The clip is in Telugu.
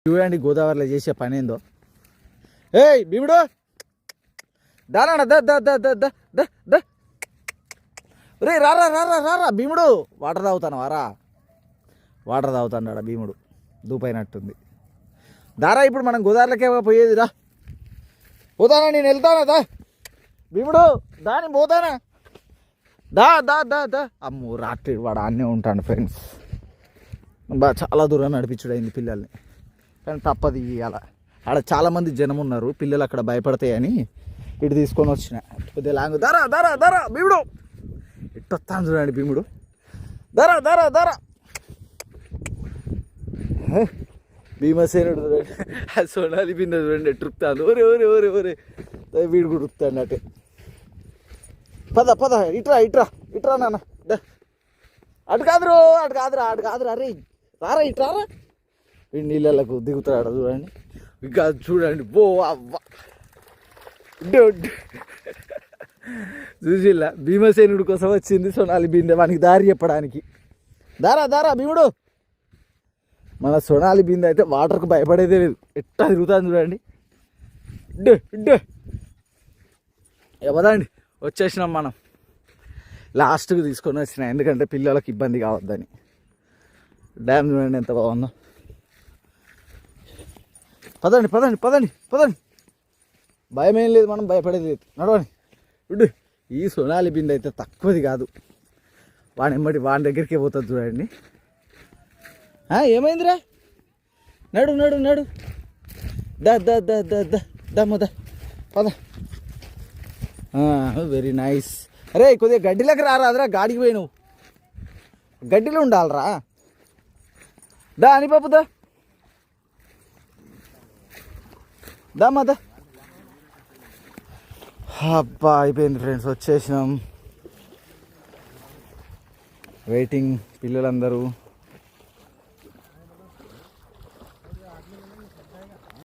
చూడండి గోదావరిలో చేసే పని ఏందో. ఏయ్ భీముడు దానా రే రారా రారా రారా భీముడు వాటర్ తాగుతాను వారా. వాటర్ తాగుతాడా భీముడు, దూపైనట్టుంది. దారా ఇప్పుడు మనం గోదావరిలోకే పోయేది. రా పోతానా, నేను వెళ్తానా. దా భీముడు దాని పోతానా. దా దా దా దా. అమ్మో రాత్రి వాడు ఆన్నే ఉంటాడు ఫ్రెండ్స్. చాలా దూరం నడిపించుడైంది పిల్లల్ని, కానీ తప్పది ఇవాళ. ఆడ చాలామంది జనం ఉన్నారు, పిల్లలు అక్కడ భయపడతాయని ఇటు తీసుకొని వచ్చిన. కొద్దిగా లాంగ్. ధరా ధరా ధరా భీముడు ఇట్టొస్తాను చూడండి భీముడు. ధరా ధరా ధరా. భీమసేనుడు చూడండి, సోనాలి బిందె చూడండి ఎట్టుతాను. ఓరే ఓరే ఓరే ఓరే వీడు కూడా ఉరుకుతాడు అటే. పద పద ఇట్రా ఇట్రా ఇట్రా నాన్న. అటు కాదురు అటు కాదురా అటు కాదురా. అరే రారా ఇట్రారా. వీడు నీళ్ళకు దిగుతాడు చూడండి. ఇంకా చూడండి బో అవ్వ చూసిల్లా భీమసేనుడి కోసం వచ్చింది సోనాలి బిందె వానికి దారి చెప్పడానికి. దారా దారా భీముడు. మన సోనాలి బిందె అయితే వాటర్కు భయపడేదే లేదు, ఎట్టా తిరుగుతాను చూడండి. ఎవరండి వచ్చేసినాం మనం. లాస్ట్కి తీసుకొని వచ్చినాం ఎందుకంటే పిల్లలకు ఇబ్బంది కావద్దని. డ్యామ్ చూడండి ఎంత బాగుందో. పదండి పదండి పదండి పదండి. భయం ఏం లేదు, మనం భయపడేది లేదు. నడవండి. ఇడు ఈ సోనాలి బిందె అయితే తక్కువది కాదు. వాడి దగ్గరికి పోతుంది చూడండి. ఏమైందిరా. నడు నడు నడు. దా దా దా దా దా దమ్మ దా పద. Very nice. అరే కొద్దిగా గడ్డిలోకి రారాదరా, గాడికి పోయి నువ్వు గడ్డిలో ఉండాలరా. దా అని పాపు దా దమ్మా దా. అబ్బా అయిపోయింది ఫ్రెండ్స్, వచ్చేసినాం. వెయిటింగ్ పిల్లలందరూ.